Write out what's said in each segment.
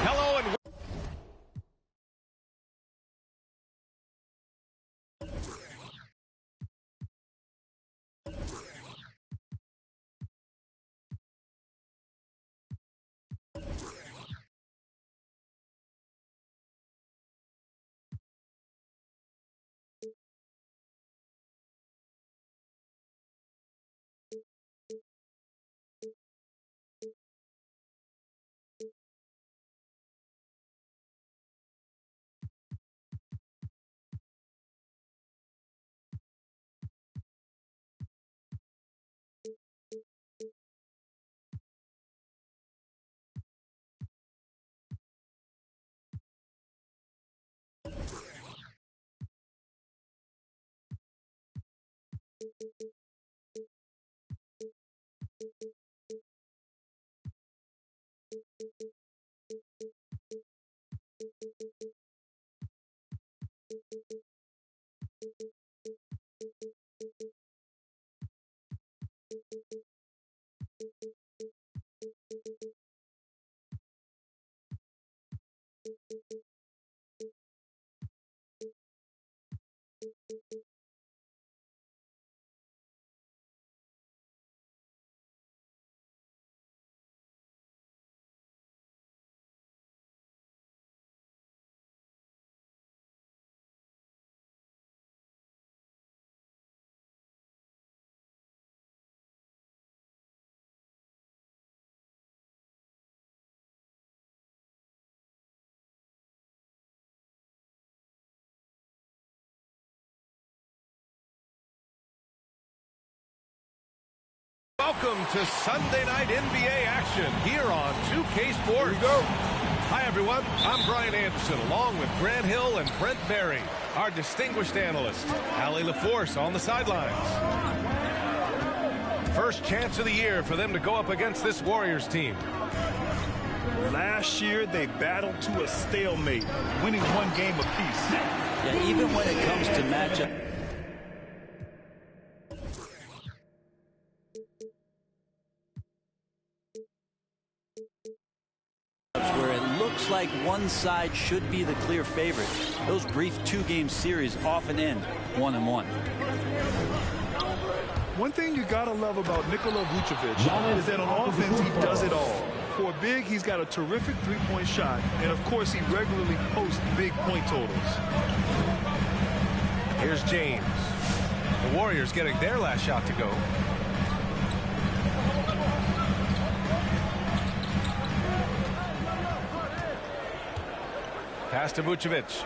Hello and welcome to Sunday Night NBA action here on 2K Sports. Here we go. Hi, everyone. I'm Brian Anderson, along with Grant Hill and Brent Berry, our distinguished analyst, Allie LaForce on the sidelines. First chance of the year for them to go up against this Warriors team. Last year, they battled to a stalemate, winning one game apiece. Yeah, even when it comes to matchup. Where it looks like one side should be the clear favorite. Those brief two-game series often end 1-1. One thing you gotta love about Nikola Vucevic is that on offense he does it all. For a big, he's got a terrific three-point shot, and of course he regularly posts big point totals. Here's James. The Warriors getting their last shot to go. Pass to Vucevic.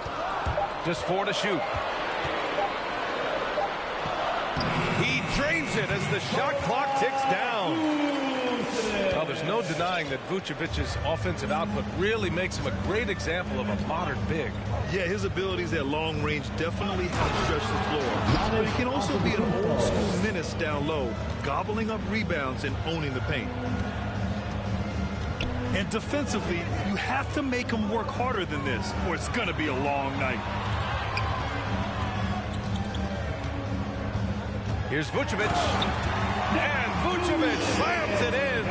Just 4 to shoot. He drains it as the shot clock ticks down. Well, there's no denying that Vucevic's offensive output really makes him a great example of a modern big. Yeah, his abilities at long range definitely help stretch the floor. But he can also be an old-school menace down low, gobbling up rebounds and owning the paint. And defensively, you have to make him work harder than this, or it's going to be a long night. Here's Vucevic. And Vucevic slams it in.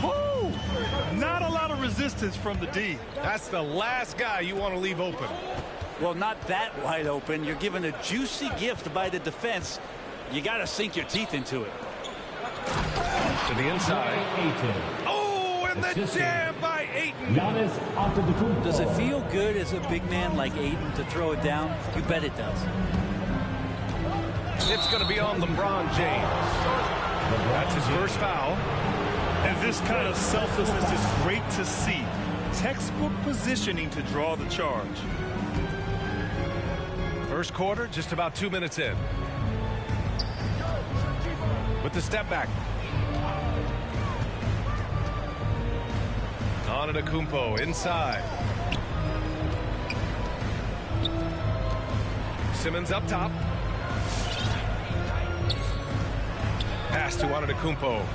Woo! Not a lot of resistance from the D. That's the last guy you want to leave open. Well, not that wide open. You're given a juicy gift by the defense. You got to sink your teeth into it. To the inside. The jam by Ayton. Does it feel good as a big man like Ayton to throw it down? You bet it does. It's going to be on LeBron James. That's his first foul. And this kind of selflessness is great to see. Textbook positioning to draw the charge. First quarter, just about 2 minutes in. With the step back. Antetokounmpo inside. Simmons up top. Pass to Antetokounmpo.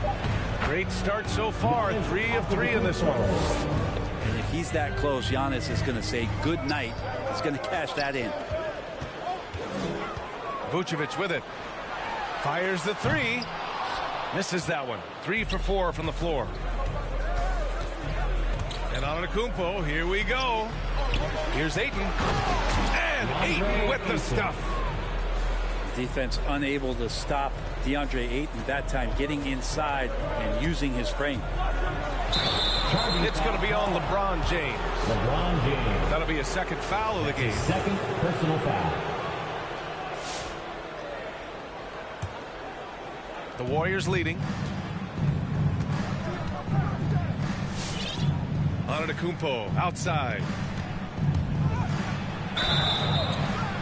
Great start so far. 3 of 3 in this one. And if he's that close, Giannis is going to say good night. He's going to cash that in. Vucevic with it. Fires the 3. Misses that one. 3 for 4 from the floor. And Antetokounmpo, here we go. Here's Ayton. And Ayton with the stuff. Defense unable to stop DeAndre Ayton that time, getting inside and using his frame. It's going to be on LeBron James. LeBron James. That'll be a second foul of the game. Second personal foul. The Warriors leading. Antetokounmpo outside.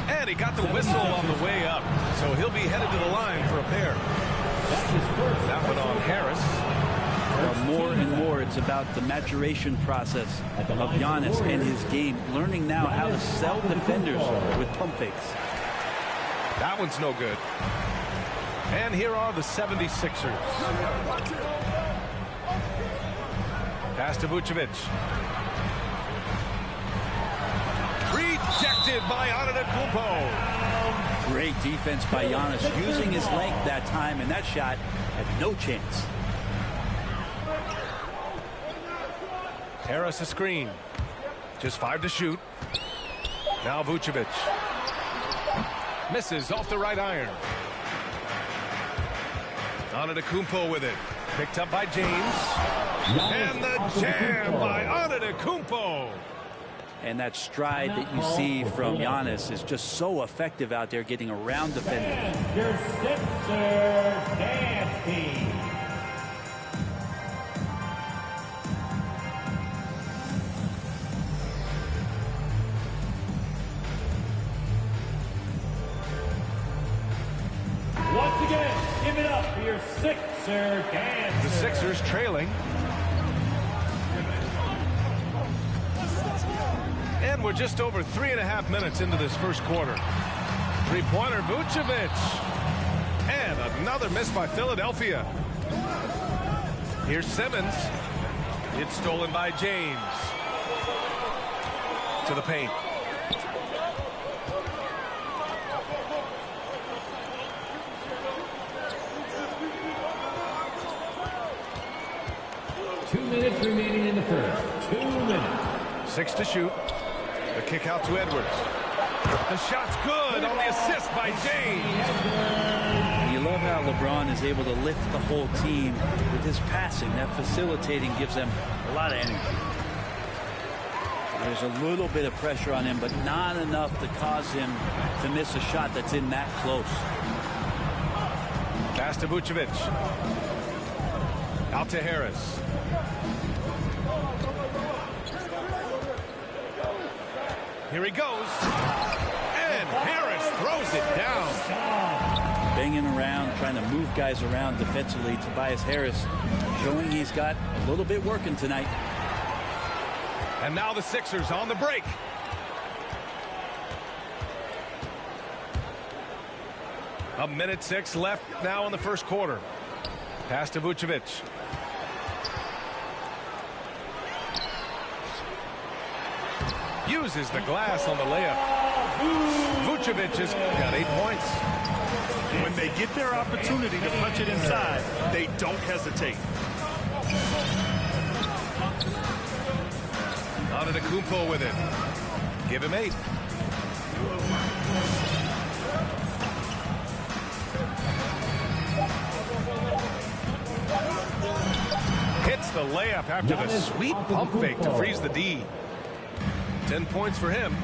And he got the whistle on the way up. So he'll be headed to the line for a pair. That's his first. That one on Harris. Well, more and more, it's about the maturation process of Giannis and his game. Learning now how to sell defenders with pump fakes. That one's no good. And here are the 76ers. Pass to Vucevic. Rejected by Antetokounmpo. Great defense by Giannis, using his length that time, and that shot had no chance. Harris a screen. Just 5 to shoot. Now Vucevic. Misses off the right iron. Antetokounmpo with it. Picked up by James. And the jam by Antetokounmpo. And that stride that you see from Giannis is just so effective out there getting around defenders. Your Sixers dance team. Once again, give it up for your Sixer dance. The Sixers trailing. And we're just over 3.5 minutes into this first quarter. Three-pointer, Vucevic. And another miss by Philadelphia. Here's Simmons. It's stolen by James. To the paint. Minutes remaining in the first. 2 minutes. 6 to shoot. The kick out to Edwards. The shot's good on the assist by James. You love how LeBron is able to lift the whole team with his passing. That facilitating gives them a lot of energy. There's a little bit of pressure on him, but not enough to cause him to miss a shot that's in that close. Pass to Vucevic. Out to Harris. Here he goes. And Harris throws it down. Banging around, trying to move guys around defensively. Tobias Harris showing he's got a little bit working tonight. And now the Sixers on the break. A minute 6 left now in the first quarter. Pass to Vucevic. Uses the glass on the layup. Vucevic has got 8 points. When they get their opportunity to punch it inside, they don't hesitate. Antetokounmpo with it. Give him 8. Hits the layup after the sweet pump fake to freeze the D. 10 points for him.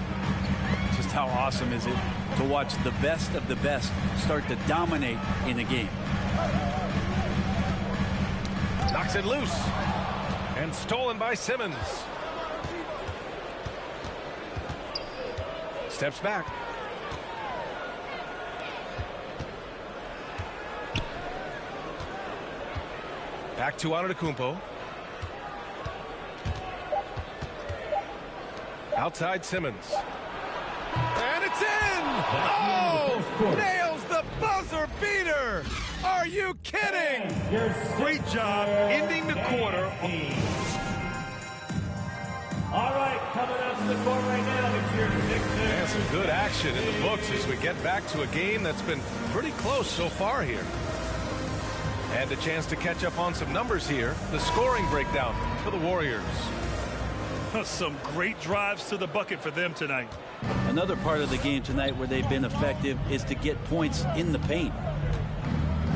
Just how awesome is it to watch the best of the best start to dominate in a game. Knocks it loose. And stolen by Simmons. Steps back. Back to Antetokounmpo. Outside Simmons. And it's in! Oh! Nails the buzzer beater! Are you kidding? Great job ending the quarter. All right, coming up to the court right now, it's your Sixers. And some good action in the books as we get back to a game that's been pretty close so far here. And a chance to catch up on some numbers here. The scoring breakdown for the Warriors. Some great drives to the bucket for them tonight. Another part of the game tonight where they've been effective is to get points in the paint.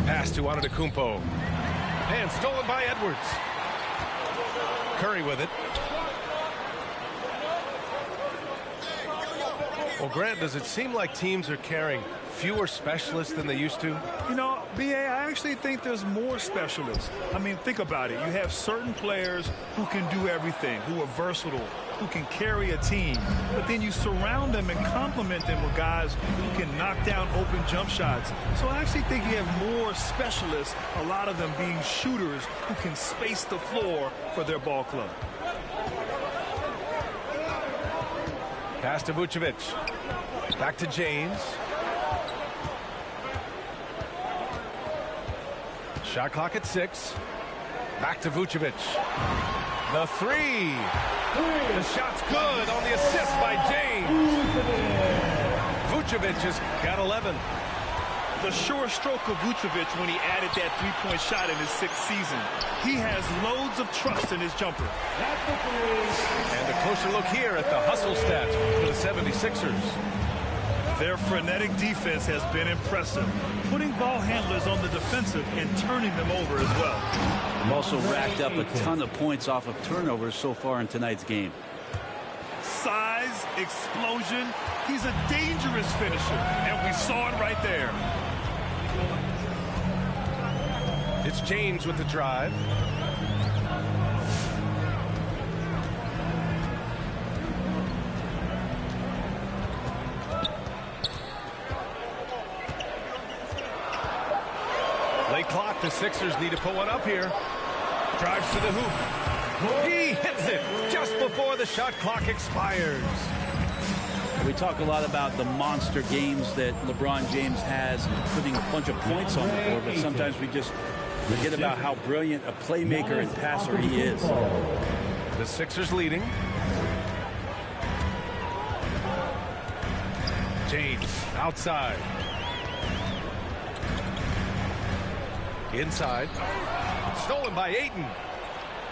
Pass to Antetokounmpo. And stolen by Edwards. Curry with it. Well, Grant, does it seem like teams are carrying fewer specialists than they used to? You know, B.A., I actually think there's more specialists. I mean, think about it. You have certain players who can do everything, who are versatile, who can carry a team. But then you surround them and complement them with guys who can knock down open jump shots. So I actually think you have more specialists, a lot of them being shooters who can space the floor for their ball club. Pass to Vucevic. Back to James. Shot clock at 6. Back to Vucevic. The three. The shot's good on the assist by James. Vucevic has got 11. The sure stroke of Vucevic when he added that three-point shot in his 6th season. He has loads of trust in his jumper. And a closer look here at the hustle stats for the 76ers. Their frenetic defense has been impressive, putting ball handlers on the defensive and turning them over as well. They've also racked up a ton of points off of turnovers so far in tonight's game. Size, explosion. He's a dangerous finisher, and we saw it right there. It's James with the drive. Late clock, the Sixers need to put one up here. Drives to the hoop. He hits it just before the shot clock expires. We talk a lot about the monster games that LeBron James has, putting a bunch of points on the board, but sometimes we just forget about how brilliant a playmaker and passer he is. The Sixers leading. James outside. Inside. Stolen by Ayton.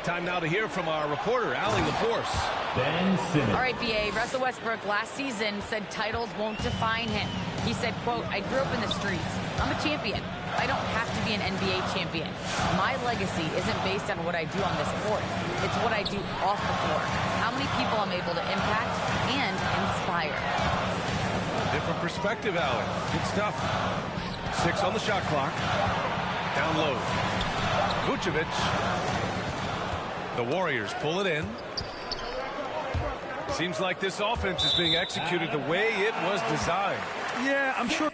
Time now to hear from our reporter, Allie LaForce. All right, BA, Russell Westbrook last season said titles won't define him. He said, quote, I grew up in the streets. I'm a champion. I don't have to be an NBA champion. My legacy isn't based on what I do on this court. It's what I do off the floor. How many people I'm able to impact and inspire. Different perspective, Allie. Good stuff. 6 on the shot clock. Down low. Vucevic. The Warriors pull it in. Seems like this offense is being executed the way it was designed. Yeah, I'm sure.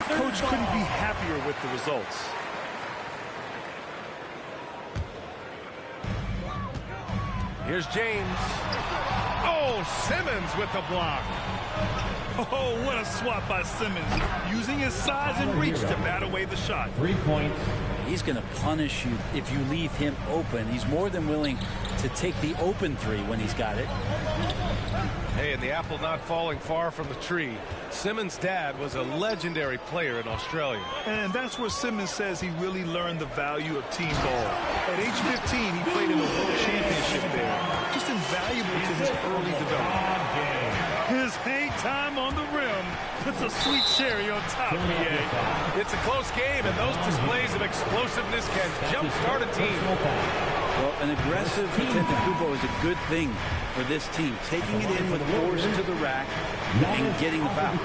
Coach couldn't be happier with the results. Here's James. Oh, Simmons with the block. Oh, what a swat by Simmons, using his size and reach to bat away the shot. 3 points. He's going to punish you if you leave him open. He's more than willing to take the open three when he's got it. Hey, and the apple not falling far from the tree. Simmons' dad was a legendary player in Australia. And that's where Simmons says he really learned the value of team ball. At age 15, he played in the World Championship there. Just invaluable to his early development. His hang time on the rim puts a sweet cherry on top, BA. It's a close game, and those displays of explosiveness can jumpstart a team. Well, an aggressive Antetokounmpo is a good thing for this team. Taking it in with force to the rack and getting the foul.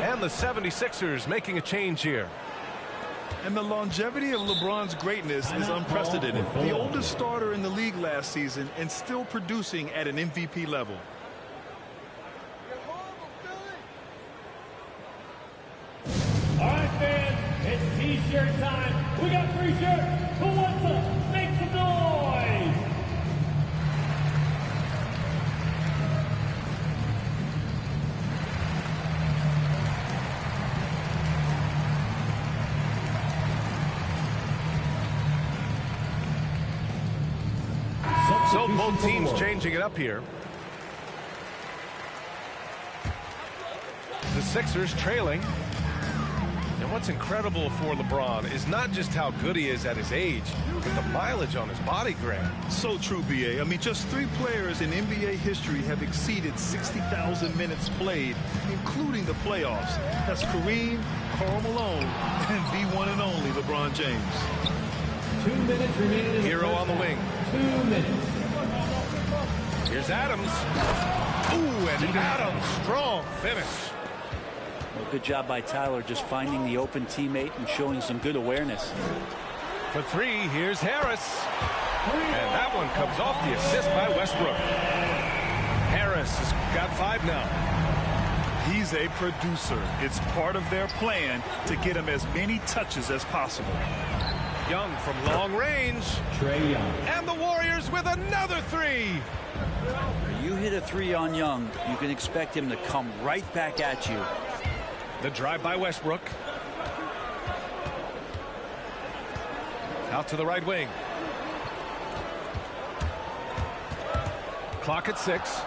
And the 76ers making a change here. And the longevity of LeBron's greatness is unprecedented. The oldest starter in the league last season and still producing at an MVP level. All right, fans, it's T-shirt time. We got free shirts. Who wants them? Make some noise. So both teams changing it up here. The Sixers trailing. And what's incredible for LeBron is not just how good he is at his age, but the mileage on his body, Grant. So true, B.A. I mean, just 3 players in NBA history have exceeded 60,000 minutes played, including the playoffs. That's Kareem, Karl Malone, and the one and only LeBron James. 2 minutes remaining. Hero on the wing. 2 minutes. Here's Adams. Ooh, and Adams, strong finish. Well, good job by Tyler just finding the open teammate and showing some good awareness. For 3, here's Harris. And that one comes off the assist by Westbrook. Harris has got 5 now. He's a producer. It's part of their plan to get him as many touches as possible. Young from long range. Trae Young. And the Warriors with another 3. You hit a 3 on Young, you can expect him to come right back at you. The drive by Westbrook. Out to the right wing. Clock at 6.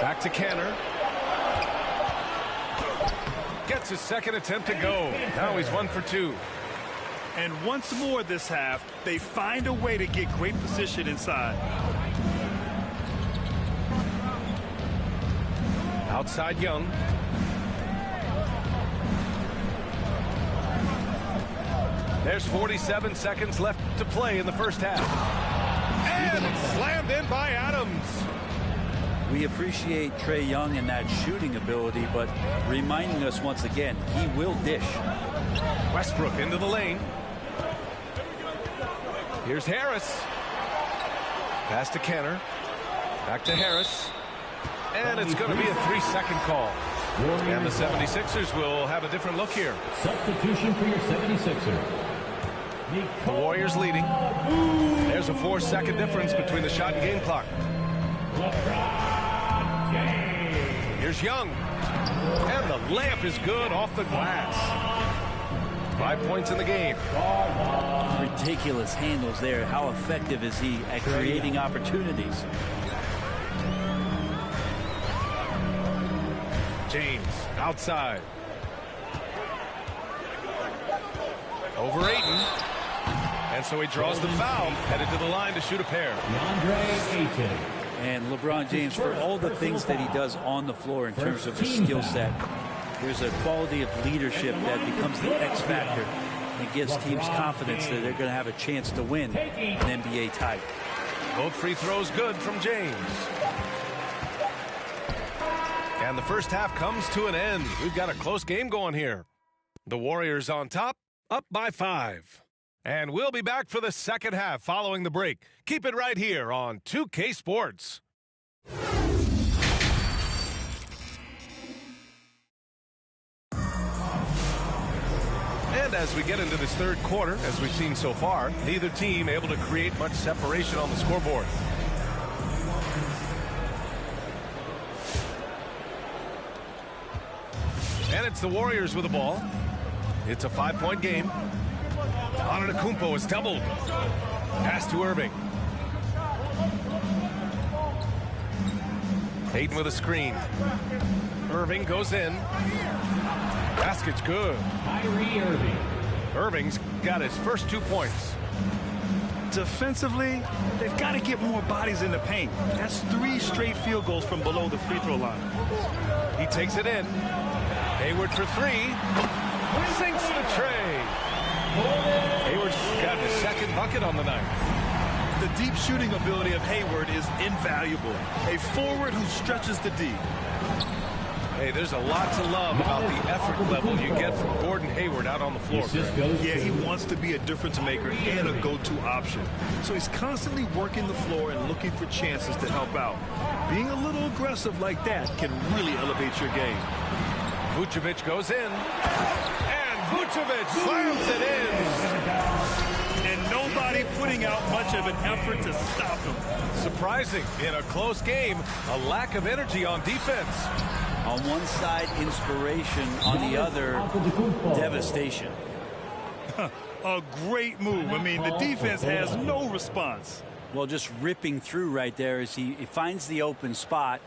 Back to Canner. Gets his second attempt to go. Now he's 1 for 2. And once more this half, they find a way to get great position inside. Outside Young. There's 47 seconds left to play in the first half. And it's slammed in by Adams. We appreciate Trae Young and that shooting ability, but reminding us once again, he will dish. Westbrook into the lane. Here's Harris. Pass to Kenner. Back to Harris. And it's going to be a 3-second call. And the 76ers will have a different look here. Substitution for your 76ers. The Warriors leading. There's a 4-second difference between the shot and game clock. Here's Young. And the layup is good off the glass. 5 points in the game. Ridiculous handles there. How effective is he at creating opportunities? James outside. Over Ayton. And so he draws the foul. Headed to the line to shoot a pair. DeAndre Ayton. And LeBron James, for all the things that he does on the floor in terms of his skill set, there's a quality of leadership that becomes the X factor and gives teams confidence that they're going to have a chance to win an NBA title. Both free throws good from James. And the first half comes to an end. We've got a close game going here. The Warriors on top, up by 5. And we'll be back for the second half following the break. Keep it right here on 2K Sports. And as we get into this third quarter, as we've seen so far, neither team able to create much separation on the scoreboard. And it's the Warriors with the ball. It's a 5-point game. Antetokounmpo is doubled. Pass to Irving. Ayton with a screen. Irving goes in. Basket's good. Kyrie Irving. Irving's got his first 2 points. Defensively, they've got to get more bodies in the paint. That's 3 straight field goals from below the free throw line. He takes it in. Hayward for 3. Sinks the tray. Hayward's got his second bucket on the night. The deep shooting ability of Hayward is invaluable. A forward who stretches the D. Hey, there's a lot to love about the effort level you get from Gordon Hayward out on the floor. Yeah, he wants to be a difference maker and a go-to option. So he's constantly working the floor and looking for chances to help out. Being a little aggressive like that can really elevate your game. Vucevic goes in. And Vucevic slams it in. And nobody putting out much of an effort to stop him. Surprising in a close game, a lack of energy on defense. On one side, inspiration. On the other, devastation. A great move. I mean, the defense has no response. Well, just ripping through right there as he finds the open spot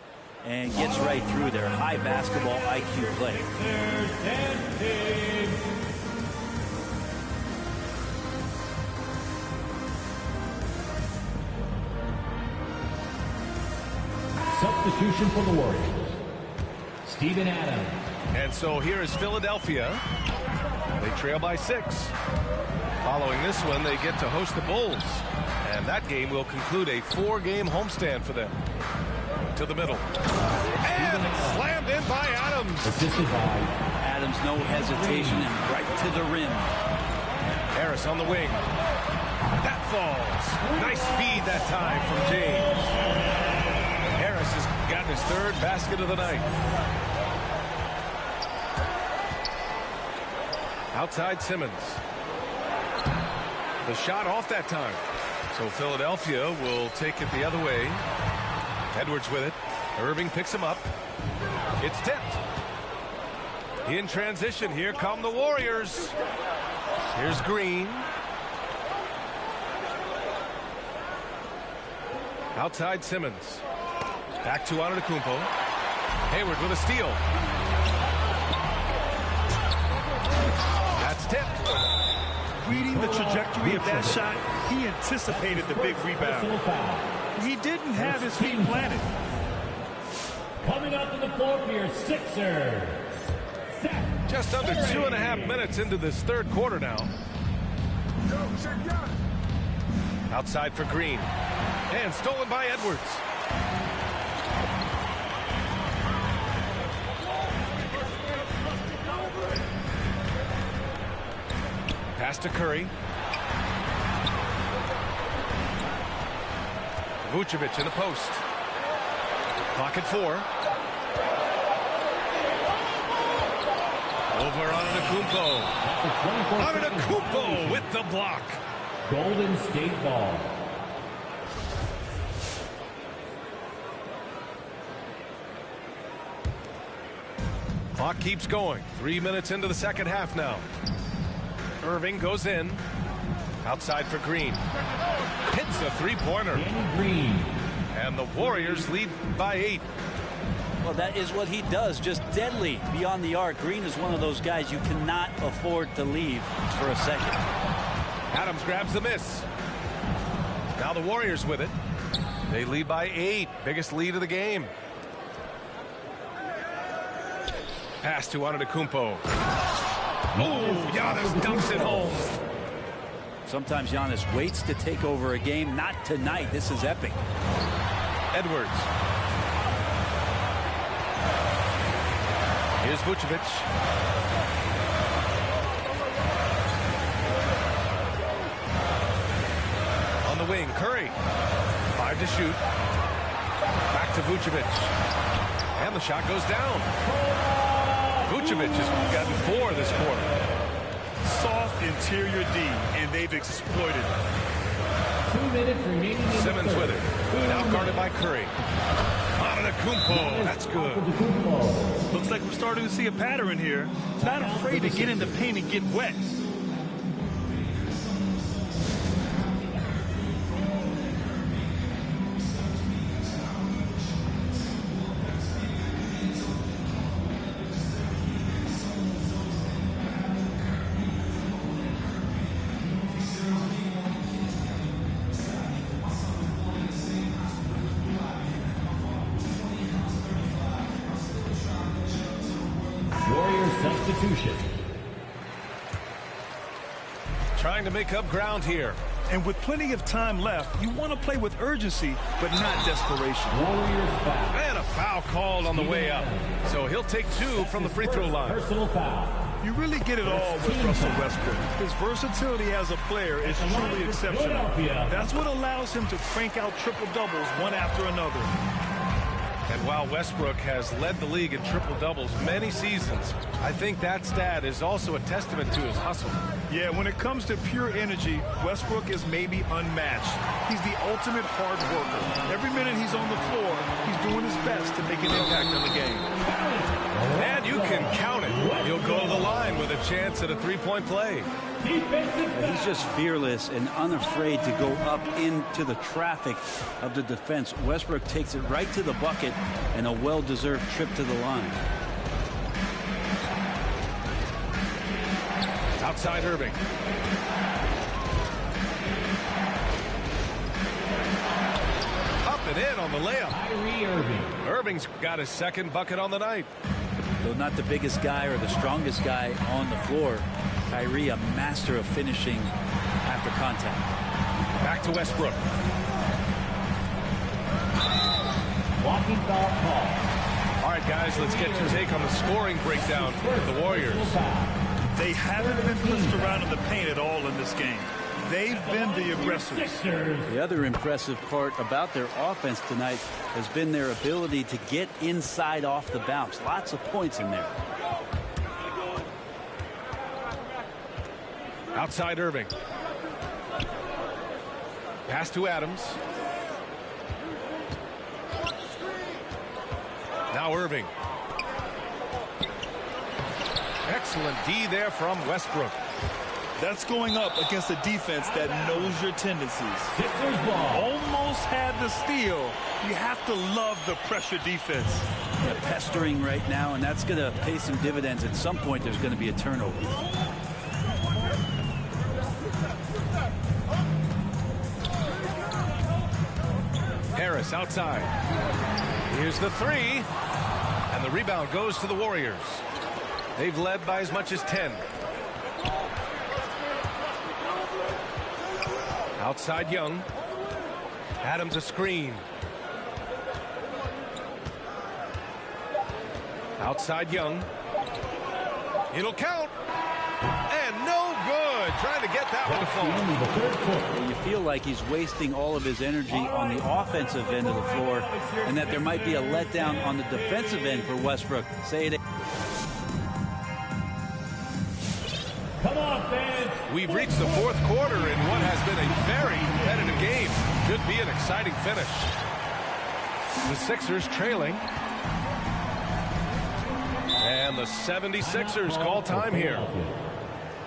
and gets right through there. High basketball IQ play. Substitution for the Warriors. Steven Adams. And so here is Philadelphia. They trail by 6. Following this one, they get to host the Bulls. And that game will conclude a 4-game homestand for them. To the middle. And slammed in by Adams. Assisted by Adams, no hesitation, and right to the rim. Harris on the wing. That falls. Nice feed that time from James. Harris has gotten his 3rd basket of the night. Outside Simmons. The shot off that time. So Philadelphia will take it the other way. Edwards with it. Irving picks him up. It's tipped. In transition, here come the Warriors. Here's Green. Outside Simmons. Back to Antetokounmpo. Hayward with a steal. That's tipped. Reading the trajectory of that shot, he anticipated the big rebound. He didn't have his feet planted. coming up to the floor for your Sixers. Just under 2.5 minutes into this 3rd quarter now. Outside for Green. And stolen by Edwards. Pass to Curry. Vucevic in the post. Clock at 4. Over Antetokounmpo. Antetokounmpo with the block. Golden State ball. Clock keeps going. 3 minutes into the 2nd half now. Irving goes in. Outside for Green. Hits a three-pointer. Green. And the Warriors lead by 8. Well, that is what he does. Just deadly beyond the arc. Green is one of those guys you cannot afford to leave for a second. Adams grabs the miss. Now the Warriors with it. They lead by 8. Biggest lead of the game. Pass to Antetokounmpo. Oh, Giannis dumps it home. Sometimes Giannis waits to take over a game. Not tonight. This is epic. Edwards. Here's Vucevic. On the wing, Curry. 5 to shoot. Back to Vucevic. And the shot goes down. Vucevic has gotten 4 this quarter. Soft interior D, and they've exploited it. 2 minutes remaining in the Simmons third. with it. Now guarded by Curry. Antetokounmpo. That's good. Looks like we're starting to see a pattern here. Not afraid to get in the paint and get wet. Warriors substitution. trying to make up ground here. And with plenty of time left, you want to play with urgency, but not desperation. And a foul called on the way up. So he'll take 2 from the free throw line. Personal foul. You really get it all with Russell Westbrook. His versatility as a player is truly exceptional. That's what allows him to crank out triple-doubles one after another. And while Westbrook has led the league in triple-doubles many seasons, I think that stat is also a testament to his hustle. Yeah, when it comes to pure energy, Westbrook is maybe unmatched. He's the ultimate hard worker. Every minute he's on the floor, he's doing his best to make an impact on the game. And you can count it. He'll go to the line with a chance at a three-point play. He's just fearless and unafraid to go up into the traffic of the defense. Westbrook takes it right to the bucket and a well-deserved trip to the line. Outside Irving. Up and in on the layup. Irving's got his second bucket on the night. Though not the biggest guy or the strongest guy on the floor, Kyrie a master of finishing after contact. Back to Westbrook. Walking foul call. All right, guys, let's get your take on the scoring breakdown for the Warriors. They haven't been pushed around in the paint at all in this game. They've been the aggressors. The other impressive part about their offense tonight has been their ability to get inside off the bounce. Lots of points in there. Outside Irving. Pass to Adams. Now Irving. Excellent D there from Westbrook. That's going up against a defense that knows your tendencies. Almost had the steal. You have to love the pressure defense. They're pestering right now, and that's going to pay some dividends. At some point, there's going to be a turnover. Harris outside. Here's the three. And the rebound goes to the Warriors. They've led by as much as 10. Outside Young. Adams a screen. Outside Young. It'll count. And no good. Trying to get that one to fall. You feel like he's wasting all of his energy on the offensive end of the floor, and that there might be a letdown on the defensive end for Westbrook. Say it. Come on, fans. We've reached the fourth quarter in what has been a very competitive game. Should be an exciting finish. The Sixers trailing. And the 76ers call time here.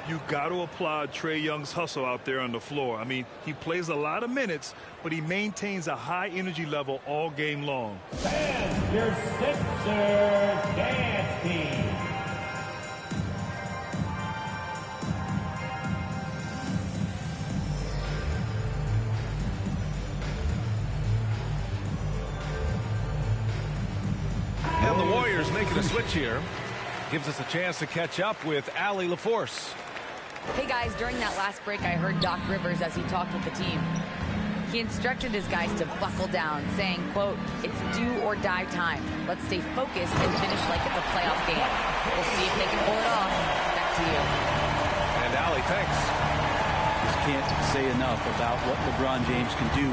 You got to applaud Trae Young's hustle out there on the floor. I mean, he plays a lot of minutes, but he maintains a high energy level all game long. And your Sixers dance team. And the Warriors making a switch here. Gives us a chance to catch up with Allie LaForce. Hey guys, during that last break I heard Doc Rivers as he talked with the team. He instructed his guys to buckle down, saying, quote, "It's do or die time. Let's stay focused and finish like it's a playoff game. We'll see if they can pull it off." Back to you. And Allie, thanks. Just can't say enough about what LeBron James can do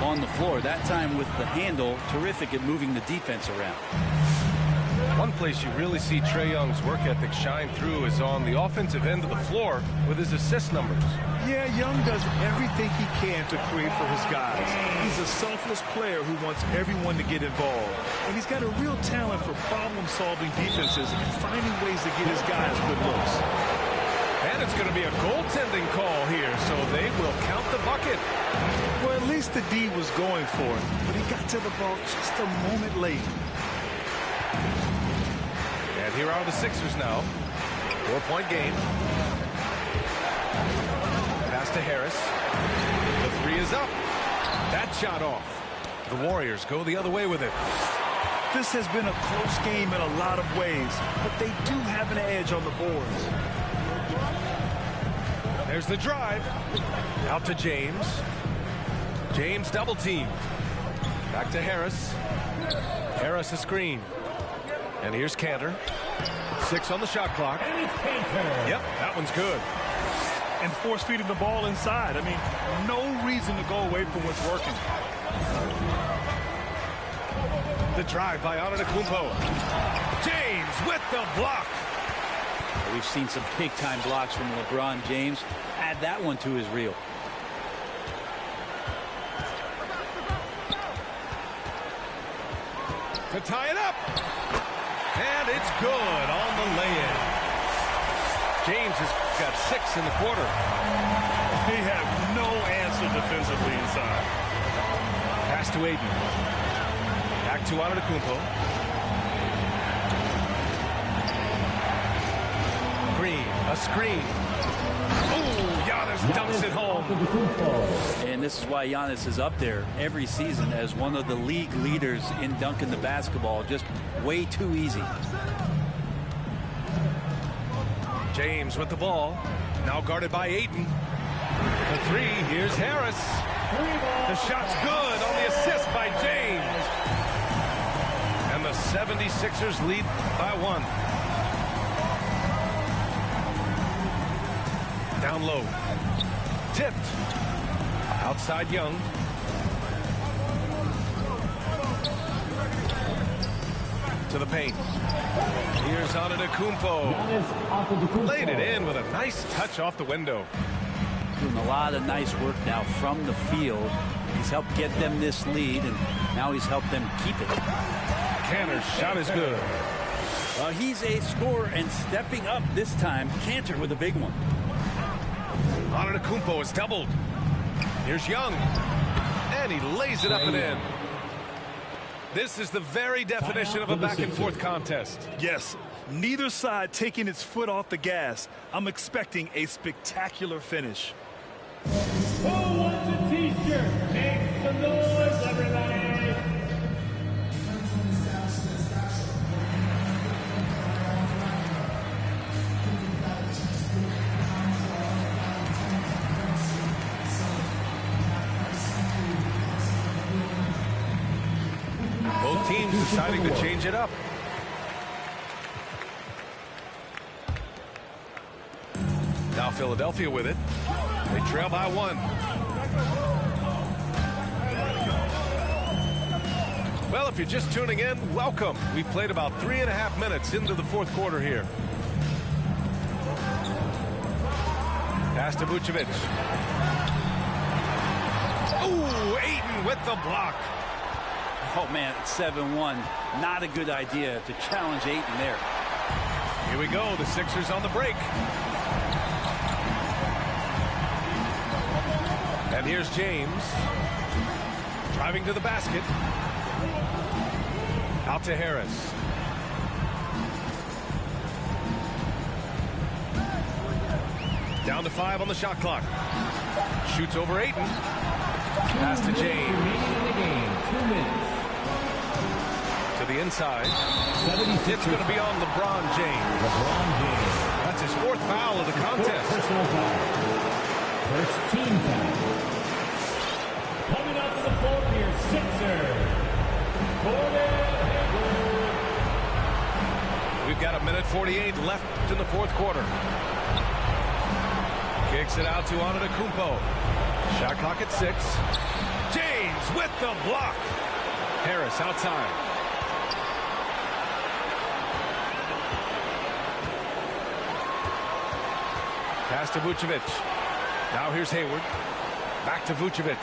on the floor. That time with the handle, terrific at moving the defense around. One place you really see Trae Young's work ethic shine through is on the offensive end of the floor with his assist numbers. Yeah, Young does everything he can to create for his guys. He's a selfless player who wants everyone to get involved. And he's got a real talent for problem-solving defenses and finding ways to get his guys good looks. And it's going to be a goaltending call here, so they will count the bucket. Well, at least the D was going for it, but he got to the ball just a moment late. And here are the Sixers now. 4-point game. Pass to Harris. The three is up. That shot off. The Warriors go the other way with it. This has been a close game in a lot of ways, but they do have an edge on the boards. There's the drive. Out to James. James double teamed. Back to Harris. Harris a screen. And here's Cantor. 6 on the shot clock. Yep, that one's good. And force feeding the ball inside. I mean, no reason to go away from what's working. The drive by Antetokounmpo. James with the block. We've seen some big-time blocks from LeBron James. Add that one to his reel. To tie it up. And it's good on the lay-in. James has got 6 in the quarter. He had no answer defensively inside. Pass to Aiden. Back to Antetokounmpo. Green, a screen. Oh, Giannis dumps it home. And this is why Giannis is up there every season as one of the league leaders in dunking the basketball. Just way too easy. James with the ball. Now guarded by Aiden. The 3, here's Harris. The shot's good on the assist by James. And the 76ers lead by 1. Down low. Tipped. Outside Young. To the paint. Here's Antetokounmpo. Laid it in with a nice touch off the window. Doing a lot of nice work now from the field. He's helped get them this lead, and now he's helped them keep it. Cantor's shot is good. He's a scorer and stepping up this time. Cantor with a big one. Antetokounmpo is doubled. Here's Young. And he lays it up and in. This is the very definition of a back-and-forth contest. Yes, neither side taking its foot off the gas. I'm expecting a spectacular finish. Who wants a t-shirt? Make some noise, everybody! Both teams deciding to change it up. Now Philadelphia with it. They trail by 1. Well, if you're just tuning in, welcome. We've played about 3.5 minutes into the 4th quarter here. Pass to Vucevic. Ooh, Ayton with the block. Oh, man, it's 7-1. Not a good idea to challenge Ayton there. Here we go. The Sixers on the break. And here's James. Driving to the basket. Out to Harris. Down to 5 on the shot clock. Shoots over Ayton. Pass to James. To the inside. It's going to be on LeBron James. That's his 4th foul of the contest. Personal foul. First team foul. Coming up to the floor here, Sixers. We've got 1:48 left in the 4th quarter. Kicks it out to Antetokounmpo. Shot clock at 6. James with the block. Harris outside. Pass to Vucevic. Now here's Hayward. Back to Vucevic.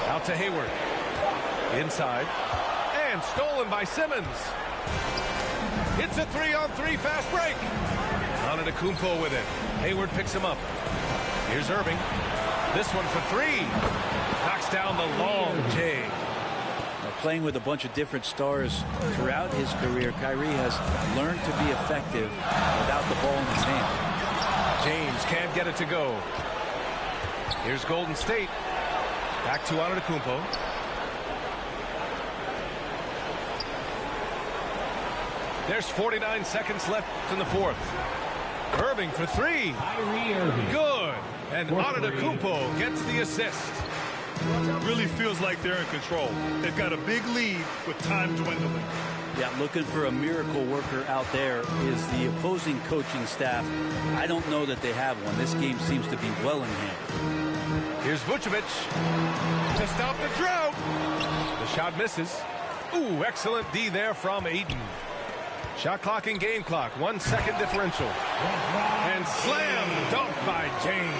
Out to Hayward. Inside. And stolen by Simmons. It's a 3-on-3 fast break. Antetokounmpo with it. Hayward picks him up. Here's Irving. This one for 3. Knocks down the long J. Playing with a bunch of different stars throughout his career, Kyrie has learned to be effective without the ball in his hand. James can't get it to go. Here's Golden State. Back to Antetokounmpo. There's 49 seconds left in the 4th. Irving for three. Good. And Antetokounmpo gets the assist. Really feels like they're in control. They've got a big lead with time dwindling. Yeah, looking for a miracle worker out there is the opposing coaching staff. I don't know that they have one. This game seems to be well in hand. Here's Vucevic to stop the drought. The shot misses. Ooh, excellent D there from Ayton. Shot clock and game clock. 1 second differential. And slam dunk by James.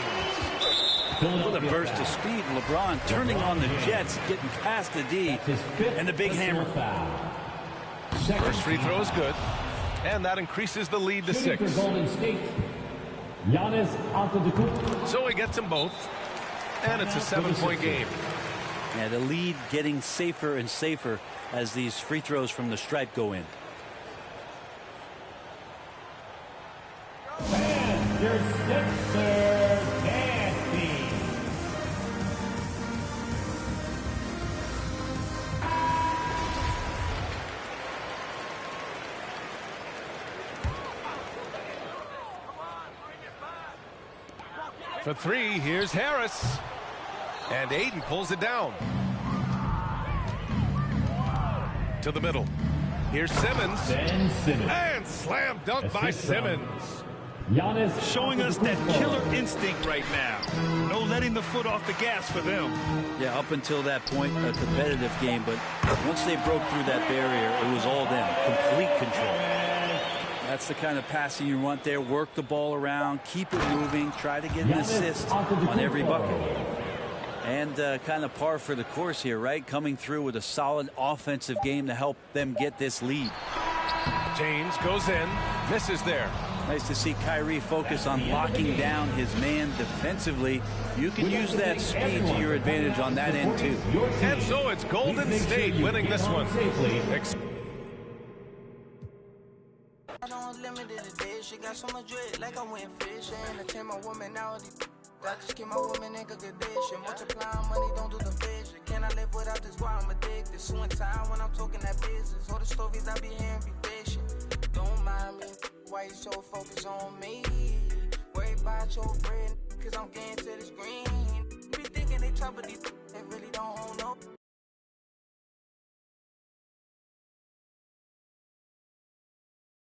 With a burst of speed, LeBron turning on the Jets, getting past the D, and the big hammer. First free throw is good, and that increases the lead to 6. So he gets them both, and it's a 7-point game. Yeah, the lead getting safer and safer as these free throws from the stripe go in. And your sixer, Nasty. For three, here's Harris. And Ayton pulls it down. To the middle. Here's Simmons. And slam dunk by Simmons. Showing us that killer instinct right now. No letting the foot off the gas for them. Yeah, up until that point, a competitive game, but once they broke through that barrier, it was all them. Complete control. That's the kind of passing you want there. Work the ball around, keep it moving, try to get an assist on every bucket. And kind of par for the course here, right? Coming through with a solid offensive game to help them get this lead. James goes in, misses there. Nice to see Kyrie focus on locking down his man defensively. You can use that speed to your advantage on that end, too. And so it's Golden State winning this one. She got so much dread, like I went fishing. I tell my woman now, I just keep my woman in good condition. Multiplying money, don't do the vision. Can I live without this? Why I'm addicted. Suing time when I'm talking that business. All the stories I be hearing be fiction. Don't mind me, why you so focused on me? Worry about your bread, cause I'm getting to this green. Be thinking they top of these, they really don't own no.